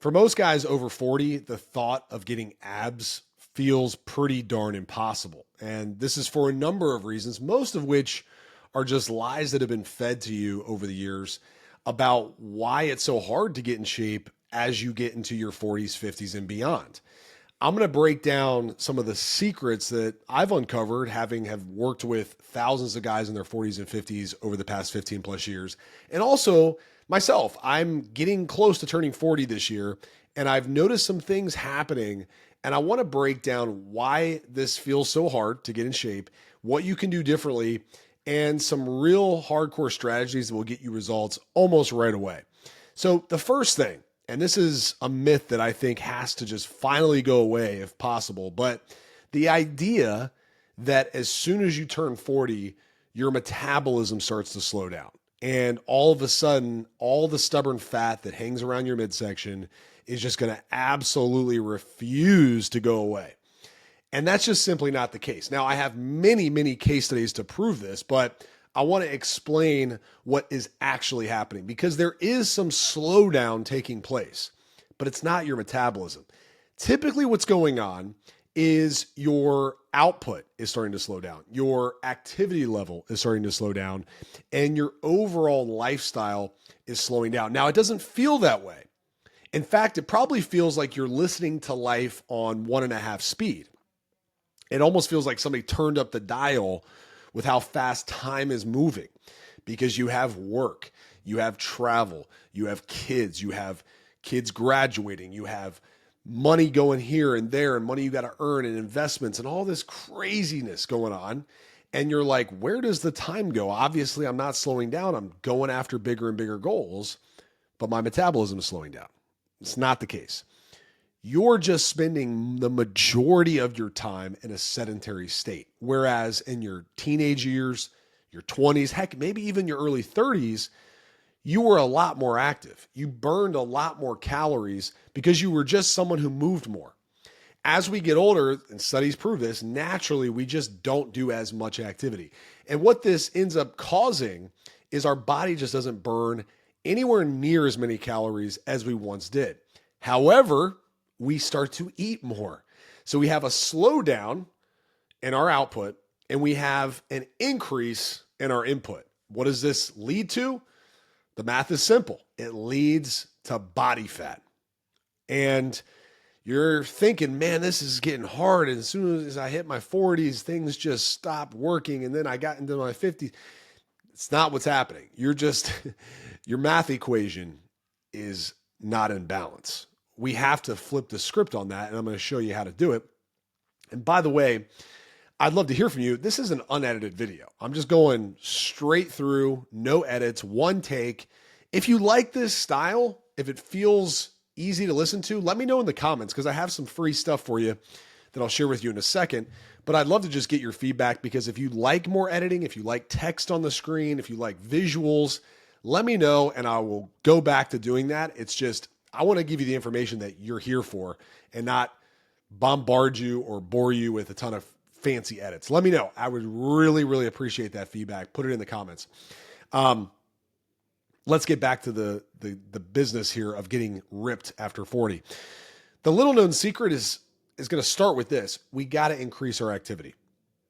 For most guys over 40, the thought of getting abs feels pretty darn impossible. And this is for a number of reasons, most of which are just lies that have been fed to you over the years about why it's so hard to get in shape as you get into your 40s, 50s, and beyond. I'm going to break down some of the secrets that I've uncovered having have worked with thousands of guys in their 40s and 50s over the past 15 plus years. And also myself, I'm getting close to turning 40 this year, and I've noticed some things happening, and I want to break down why this feels so hard to get in shape, what you can do differently, and some real hardcore strategies that will get you results almost right away. So the first thing, and this is a myth that I think has to just finally go away if possible, but the idea that as soon as you turn 40, your metabolism starts to slow down. And all of a sudden, all the stubborn fat that hangs around your midsection is just going to absolutely refuse to go away. And that's just simply not the case. Now, I have many, many case studies to prove this, but I want to explain what is actually happening because there is some slowdown taking place, but it's not your metabolism. Typically, what's going on is your output is starting to slow down, your activity level is starting to slow down, and your overall lifestyle is slowing down. Now, it doesn't feel that way. In fact, it probably feels like you're listening to life on 1.5 speed. It almost feels like somebody turned up the dial with how fast time is moving because you have work, you have travel, you have kids graduating, you have money going here and there and money you got to earn and investments and all this craziness going on. And you're like, where does the time go? Obviously, I'm not slowing down. I'm going after bigger and bigger goals, but my metabolism is slowing down. It's not the case. You're just spending the majority of your time in a sedentary state. Whereas in your teenage years, your 20s, heck, maybe even your early 30s, you were a lot more active. You burned a lot more calories because you were just someone who moved more. As we get older, and studies prove this, naturally, we just don't do as much activity. And what this ends up causing is our body just doesn't burn anywhere near as many calories as we once did. However, we start to eat more. So we have a slowdown in our output and we have an increase in our input. What does this lead to? The math is simple. It leads to body fat. And you're thinking, man, this is getting hard. And as soon as I hit my 40s, things just stopped working. And then I got into my 50s. It's not what's happening. Your math equation is not in balance. We have to flip the script on that, and I'm going to show you how to do it. And by the way, I'd love to hear from you. This is an unedited video. I'm just going straight through, no edits, one take. If you like this style, if it feels easy to listen to, let me know in the comments because I have some free stuff for you that I'll share with you in a second. But I'd love to just get your feedback because if you like more editing, if you like text on the screen, if you like visuals, let me know and I will go back to doing that. It's just, I want to give you the information that you're here for and not bombard you or bore you with a ton of fancy edits. Let me know. I would really, really appreciate that feedback. Put it in the comments. Let's get back to the business here of getting ripped after 40. The little known secret is going to start with this. We got to increase our activity.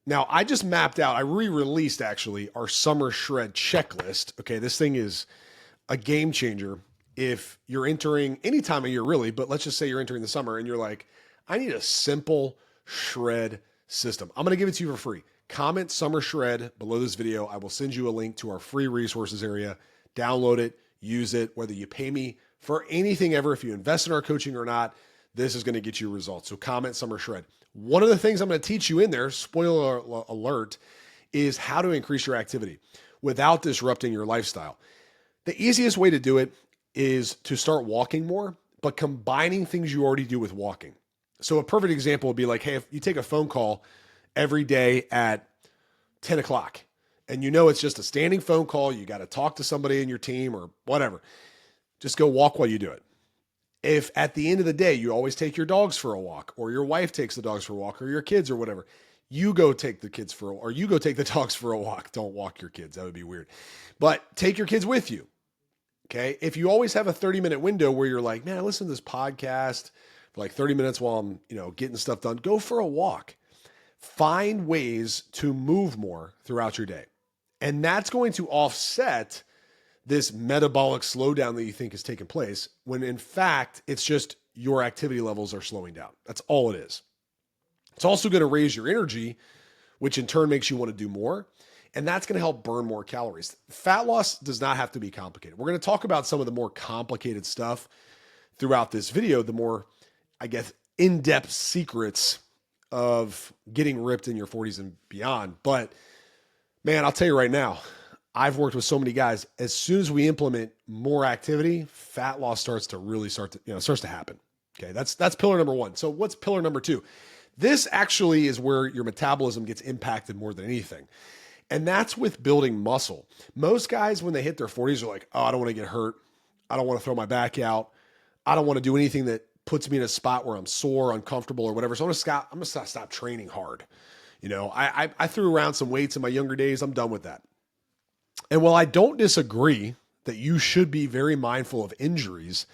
Now, I just mapped out, I re-released actually our summer shred checklist. Okay, this thing is a game changer. If you're entering any time of year really, but let's just say you're entering the summer and you're like, I need a simple shred system. I'm going to give it to you for free. Comment summer shred below this video. I will send you a link to our free resources area. Download it, use it, whether you pay me for anything ever, if you invest in our coaching or not, this is going to get you results. So comment summer shred. One of the things I'm going to teach you in there, spoiler alert, is how to increase your activity without disrupting your lifestyle. The easiest way to do it is to start walking more, but combining things you already do with walking. So a perfect example would be like, hey, if you take a phone call every day at 10 o'clock and you know it's just a standing phone call, you got to talk to somebody in your team or whatever, just go walk while you do it. If at the end of the day, you always take your dogs for a walk or your wife takes the dogs for a walk or your kids or whatever, you go take the kids for a, or you go take the dogs for a walk. Don't walk your kids. That would be weird. But take your kids with you. Okay. If you always have a 30-minute window where you're like, man, I listen to this podcast for like 30 minutes while I'm, getting stuff done, go for a walk. Find ways to move more throughout your day. And that's going to offset this metabolic slowdown that you think is taking place when in fact, it's just your activity levels are slowing down. That's all it is. It's also going to raise your energy, which in turn makes you want to do more. And that's going to help burn more calories. Fat loss does not have to be complicated. We're going to talk about some of the more complicated stuff throughout this video, the more, I guess, in-depth secrets of getting ripped in your 40s and beyond. But man, I'll tell you right now, I've worked with so many guys. As soon as we implement more activity, fat loss starts to happen. Okay, that's pillar number one. So what's pillar number two? This actually is where your metabolism gets impacted more than anything. And that's with building muscle. Most guys, when they hit their 40s, are like, oh, I don't want to get hurt. I don't want to throw my back out. I don't want to do anything that puts me in a spot where I'm sore, uncomfortable, or whatever. So I'm going to stop training hard. I threw around some weights in my younger days. I'm done with that. And while I don't disagree that you should be very mindful of injuries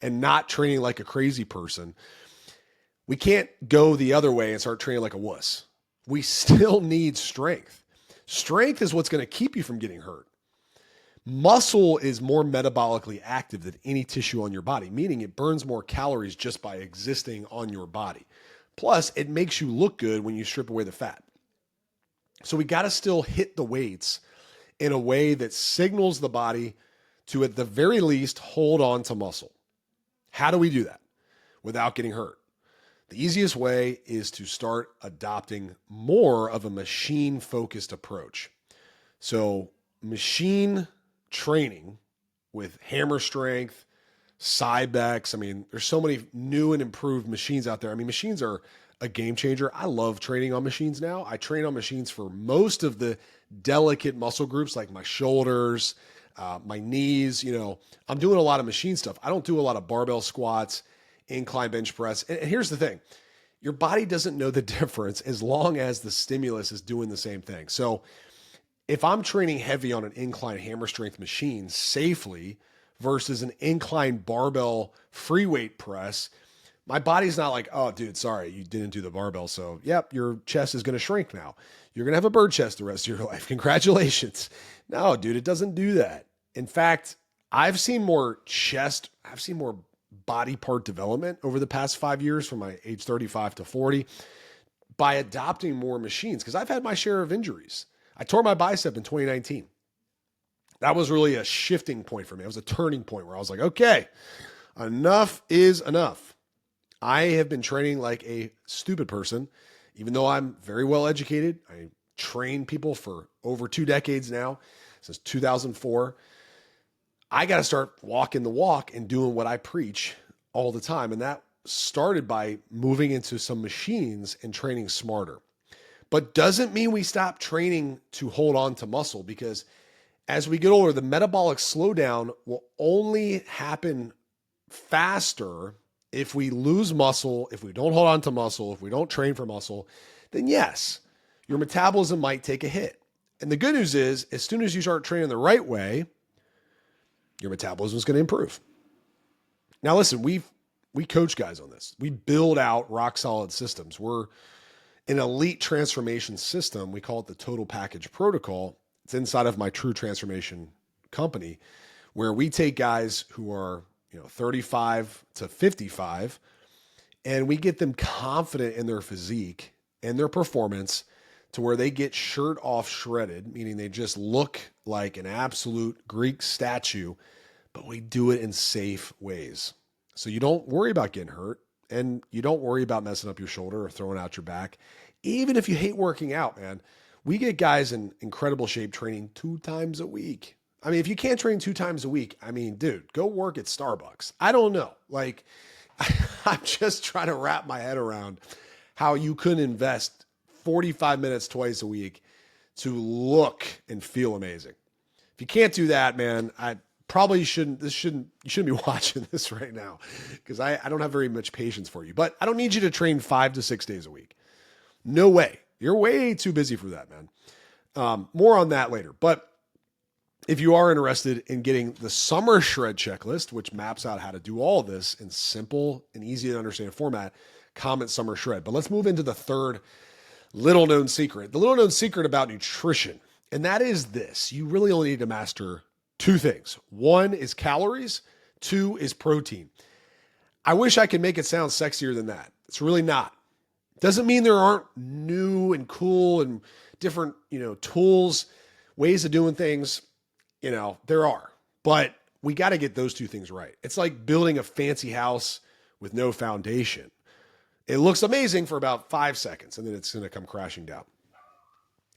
and not training like a crazy person, we can't go the other way and start training like a wuss. We still need strength. Strength is what's going to keep you from getting hurt. Muscle is more metabolically active than any tissue on your body, meaning it burns more calories just by existing on your body. Plus, it makes you look good when you strip away the fat. So we got to still hit the weights in a way that signals the body to, at the very least, hold on to muscle. How do we do that without getting hurt? The easiest way is to start adopting more of a machine-focused approach. So machine training with hammer strength, Cybex. I mean, there's so many new and improved machines out there. I mean, machines are a game changer. I love training on machines now. I train on machines for most of the delicate muscle groups like my shoulders, my knees. I'm doing a lot of machine stuff. I don't do a lot of barbell squats, incline bench press. And here's the thing. Your body doesn't know the difference as long as the stimulus is doing the same thing. So if I'm training heavy on an incline hammer strength machine safely versus an incline barbell free weight press, my body's not like, oh, dude, sorry, you didn't do the barbell. So, yep, your chest is going to shrink now. You're going to have a bird chest the rest of your life. Congratulations. No, dude, it doesn't do that. In fact, I've seen more body part development over the past 5 years from my age 35 to 40 by adopting more machines because I've had my share of injuries. I tore my bicep in 2019. That was really a shifting point for me. It was a turning point where I was like, okay, enough is enough. I have been training like a stupid person, even though I'm very well educated. I train people for over 2 decades now, since 2004. I got to start walking the walk and doing what I preach all the time. And that started by moving into some machines and training smarter. But doesn't mean we stop training to hold on to muscle, because as we get older, the metabolic slowdown will only happen faster if we lose muscle, if we don't hold on to muscle, if we don't train for muscle. Then yes, your metabolism might take a hit. And the good news is, as soon as you start training the right way, your metabolism is going to improve. Now listen, we coach guys on this. We build out rock solid systems. We're an elite transformation system. We call it the Total Package Protocol. It's inside of my True Transformation company, where we take guys who are 35 to 55, and we get them confident in their physique and their performance to where they get shirt off shredded, meaning they just look like an absolute Greek statue, but we do it in safe ways. So you don't worry about getting hurt, and you don't worry about messing up your shoulder or throwing out your back. Even if you hate working out, man, we get guys in incredible shape training 2 times a week. I mean, if you can't train 2 times a week, I mean, dude, go work at Starbucks. I don't know. Like, I'm just trying to wrap my head around how you couldn't invest 45 minutes twice a week to look and feel amazing. If you can't do that, man, I probably you shouldn't be watching this right now, because I don't have very much patience for you. But I don't need you to train 5 to 6 days a week. No way. You're way too busy for that, man. More on that later. But If you are interested in getting the Summer Shred checklist, which maps out how to do all of this in simple and easy to understand format, comment Summer Shred. But let's move into the third little known secret. The little known secret about nutrition. And that is this: you really only need to master two things. One is calories, two is protein. I wish I could make it sound sexier than that. It's really not. Doesn't mean there aren't new and cool and different, tools, ways of doing things. There are, but we got to get those two things right. It's like building a fancy house with no foundation. It looks amazing for about 5 seconds, and then it's going to come crashing down.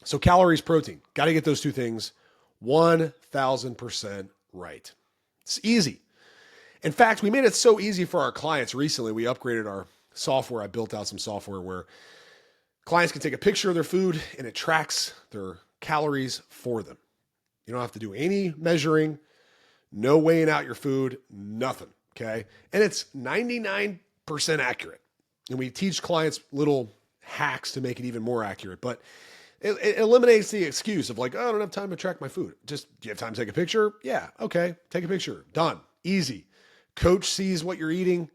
So calories, protein, got to get those two things 1,000% right. It's easy. In fact, we made it so easy for our clients recently. We upgraded our software. I built out some software where clients can take a picture of their food and it tracks their calories for them. You don't have to do any measuring, no weighing out your food, nothing. Okay. And it's 99% accurate. And we teach clients little hacks to make it even more accurate, but it eliminates the excuse of like, oh, I don't have time to track my food. Just, do you have time to take a picture? Yeah. Okay. Take a picture. Done. Easy. Coach sees what you're eating,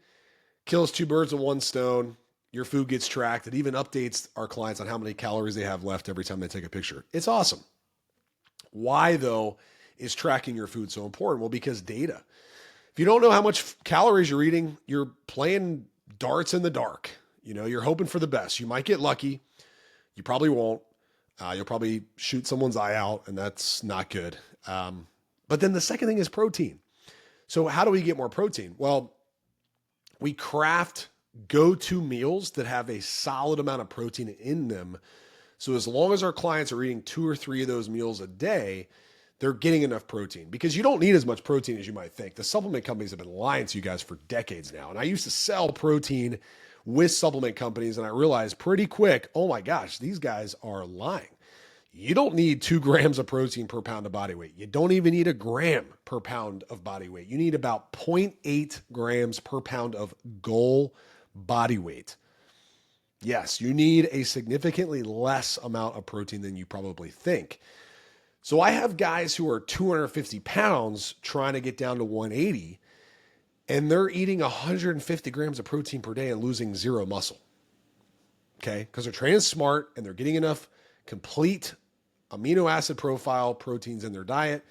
kills two birds with one stone. Your food gets tracked. It even updates our clients on how many calories they have left every time they take a picture. It's awesome. Why, though, is tracking your food so important? Well, because data. If you don't know how much calories you're eating, you're playing darts in the dark. You're hoping for the best. You might get lucky. You probably won't. You'll probably shoot someone's eye out, and that's not good. But then the second thing is protein. So how do we get more protein? Well, we craft go-to meals that have a solid amount of protein in them. So as long as our clients are eating 2 or 3 of those meals a day, they're getting enough protein, because you don't need as much protein as you might think. The supplement companies have been lying to you guys for decades now. And I used to sell protein with supplement companies, and I realized pretty quick, oh my gosh, these guys are lying. You don't need 2 grams of protein per pound of body weight. You don't even need a gram per pound of body weight. You need about 0.8 grams per pound of goal body weight. Yes, you need a significantly less amount of protein than you probably think. So I have guys who are 250 pounds trying to get down to 180, and they're eating 150 grams of protein per day and losing 0 muscle. Okay? Because they're training smart and they're getting enough complete amino acid profile proteins in their diet.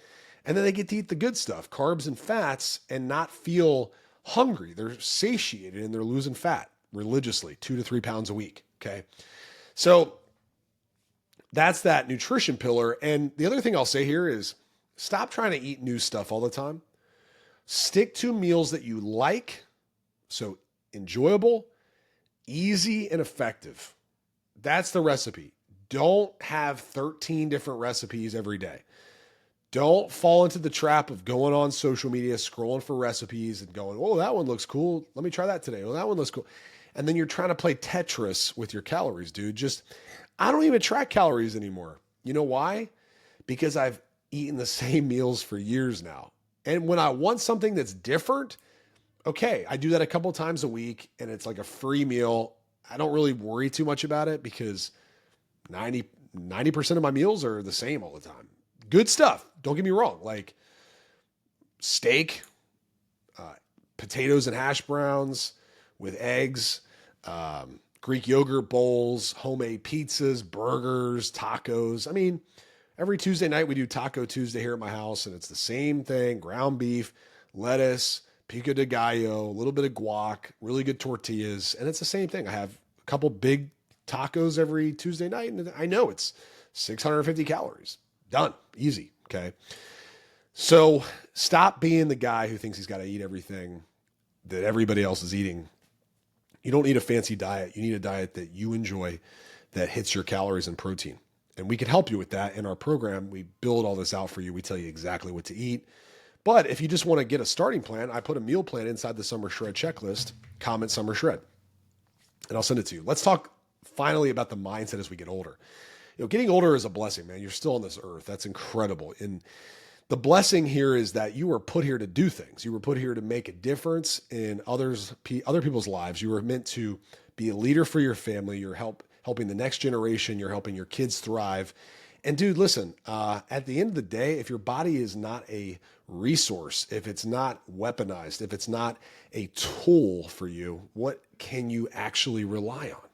And then they get to eat the good stuff, carbs and fats, and not feel hungry. They're satiated and they're losing fat religiously, 2 to 3 pounds a week. Okay. So that's that nutrition pillar. And the other thing I'll say here is stop trying to eat new stuff all the time. Stick to meals that you like. So enjoyable, easy, and effective. That's the recipe. Don't have 13 different recipes every day. Don't fall into the trap of going on social media, scrolling for recipes and going, oh, that one looks cool. Let me try that today. Oh, that one looks cool. And then you're trying to play Tetris with your calories, dude. I don't even track calories anymore. You know why? Because I've eaten the same meals for years now. And when I want something that's different, okay, I do that a couple times a week and it's like a free meal. I don't really worry too much about it because 90% of my meals are the same all the time. Good stuff. Don't get me wrong. Like steak, potatoes and hash browns with eggs, Greek yogurt bowls, homemade pizzas, burgers, tacos. I mean, every Tuesday night we do Taco Tuesday here at my house, and it's the same thing: ground beef, lettuce, pico de gallo, a little bit of guac, really good tortillas. And it's the same thing. I have a couple big tacos every Tuesday night, and I know it's 650 calories. Done. Easy. Okay. So stop being the guy who thinks he's got to eat everything that everybody else is eating. You don't need a fancy diet. You need a diet that you enjoy, that hits your calories and protein. And we can help you with that in our program. We build all this out for you. We tell you exactly what to eat. But if you just want to get a starting plan, I put a meal plan inside the Summer Shred checklist. Comment Summer Shred, and I'll send it to you. Let's talk finally about the mindset as we get older. Getting older is a blessing, man. You're still on this earth. That's incredible. And the blessing here is that you were put here to do things. You were put here to make a difference in other people's lives. You were meant to be a leader for your family. You're helping the next generation. You're helping your kids thrive. And dude, listen, at the end of the day, if your body is not a resource, if it's not weaponized, if it's not a tool for you, what can you actually rely on?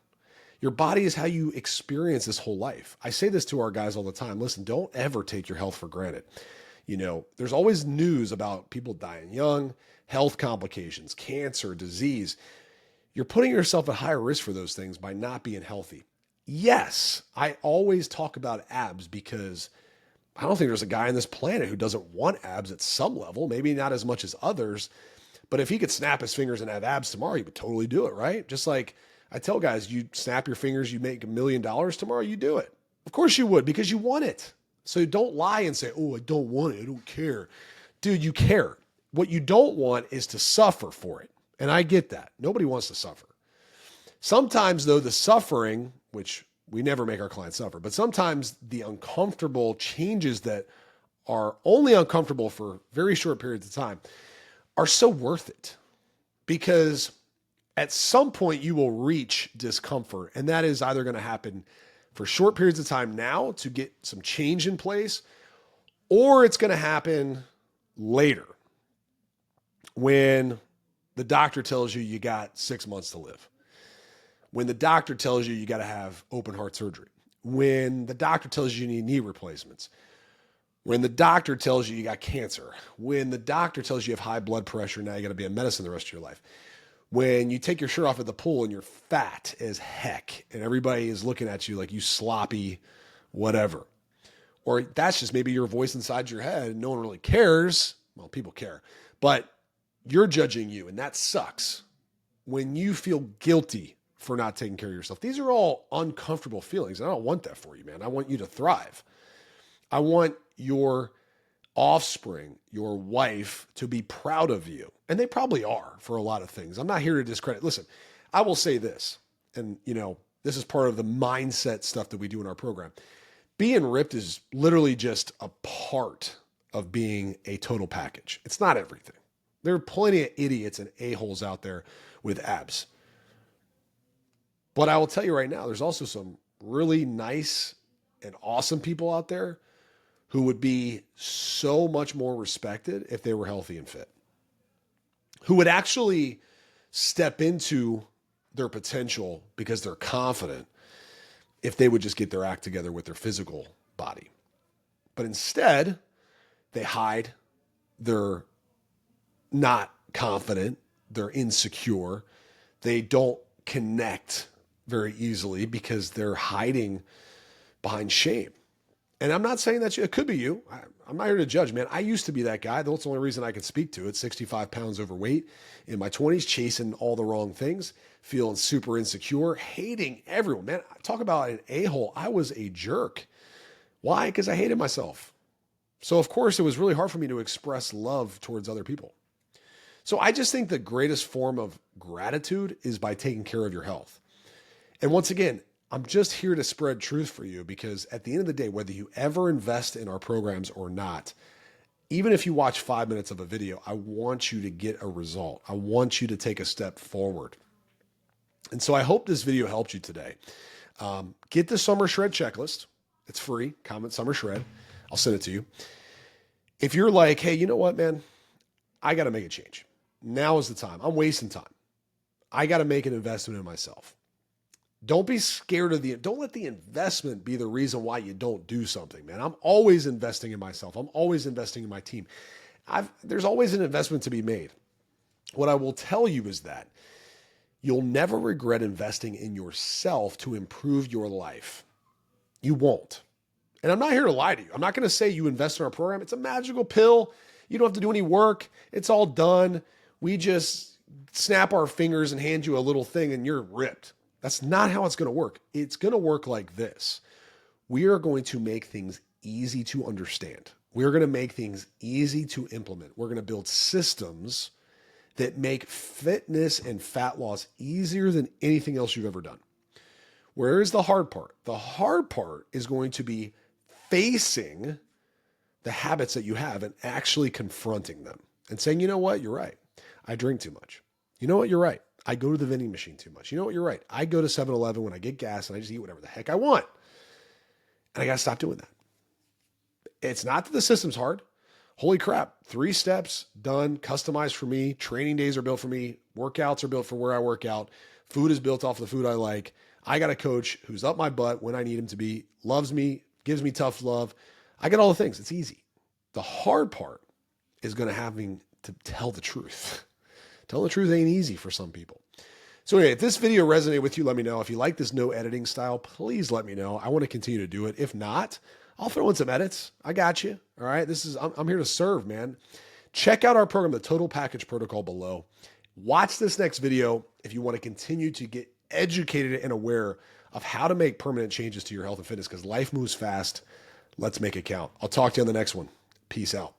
Your body is how you experience this whole life. I say this to our guys all the time. Listen, don't ever take your health for granted. There's always news about people dying young, health complications, cancer, disease. You're putting yourself at higher risk for those things by not being healthy. Yes, I always talk about abs because I don't think there's a guy on this planet who doesn't want abs at some level, maybe not as much as others. But if he could snap his fingers and have abs tomorrow, he would totally do it, right? Just like I tell guys, you snap your fingers, you make $1 million tomorrow, you do it. Of course you would, because you want it. So don't lie and say, oh, I don't want it. I don't care. Dude, you care. What you don't want is to suffer for it. And I get that. Nobody wants to suffer. Sometimes, though, the suffering, which we never make our clients suffer, but sometimes the uncomfortable changes that are only uncomfortable for very short periods of time are so worth it, because at some point you will reach discomfort, and that is either going to happen for short periods of time now to get some change in place, or it's going to happen later when the doctor tells you you got 6 months to live, when the doctor tells you you got to have open heart surgery, when the doctor tells you you need knee replacements, when the doctor tells you you got cancer, when the doctor tells you you have high blood pressure, now you got to be on medicine the rest of your life, when you take your shirt off at the pool and you're fat as heck and everybody is looking at you like you sloppy whatever. Or that's just maybe your voice inside your head and no one really cares. Well, people care, but you're judging you, and that sucks. When you feel guilty for not taking care of yourself, these are all uncomfortable feelings. And I don't want that for you, man. I want you to thrive. I want your offspring, your wife, to be proud of you. And they probably are for a lot of things. I'm not here to discredit. Listen, I will say this, and this is part of the mindset stuff that we do in our program. Being ripped is literally just a part of being a total package. It's not everything. There are plenty of idiots and a-holes out there with abs. But I will tell you right now, there's also some really nice and awesome people out there who would be so much more respected if they were healthy and fit, who would actually step into their potential because they're confident if they would just get their act together with their physical body. But instead, they hide, they're not confident, they're insecure, they don't connect very easily because they're hiding behind shame. And I'm not saying that it could be you. I'm not here to judge, man. I used to be that guy. That's the only reason I can speak to it. 65 pounds overweight in my 20s, chasing all the wrong things, feeling super insecure, hating everyone. Man, talk about an a-hole. I was a jerk. Why? Because I hated myself. So, of course, it was really hard for me to express love towards other people. So I just think the greatest form of gratitude is by taking care of your health. And once again, I'm just here to spread truth for you, because at the end of the day, whether you ever invest in our programs or not, even if you watch 5 minutes of a video, I want you to get a result. I want you to take a step forward. And so I hope this video helped you today. Get the Summer Shred checklist. It's free. Comment Summer Shred. I'll send it to you. If you're like, hey, you know what, man? I got to make a change. Now is the time. I'm wasting time. I got to make an investment in myself. Don't be scared of don't let the investment be the reason why you don't do something, man. I'm always investing in myself. I'm always investing in my team. There's always an investment to be made. What I will tell you is that you'll never regret investing in yourself to improve your life. You won't. And I'm not here to lie to you. I'm not going to say you invest in our program. It's a magical pill. You don't have to do any work. It's all done. We just snap our fingers and hand you a little thing and you're ripped. That's not how it's going to work. It's going to work like this. We are going to make things easy to understand. We're going to make things easy to implement. We're going to build systems that make fitness and fat loss easier than anything else you've ever done. Where is the hard part? The hard part is going to be facing the habits that you have and actually confronting them and saying, you know what, you're right. I drink too much. You know what, you're right. I go to the vending machine too much. You know what, you're right. I go to 7-Eleven when I get gas and I just eat whatever the heck I want. And I got to stop doing that. It's not that the system's hard. Holy crap, 3 steps, done, customized for me. Training days are built for me. Workouts are built for where I work out. Food is built off the food I like. I got a coach who's up my butt when I need him to be, loves me, gives me tough love. I get all the things. It's easy. The hard part is going to having to tell the truth. Tell the truth ain't easy for some people. So anyway, if this video resonated with you, let me know. If you like this no editing style, please let me know. I want to continue to do it. If not, I'll throw in some edits. I got you. All right. I'm here to serve, man. Check out our program, the Total Package Protocol, below. Watch this next video if you want to continue to get educated and aware of how to make permanent changes to your health and fitness, because life moves fast. Let's make it count. I'll talk to you on the next one. Peace out.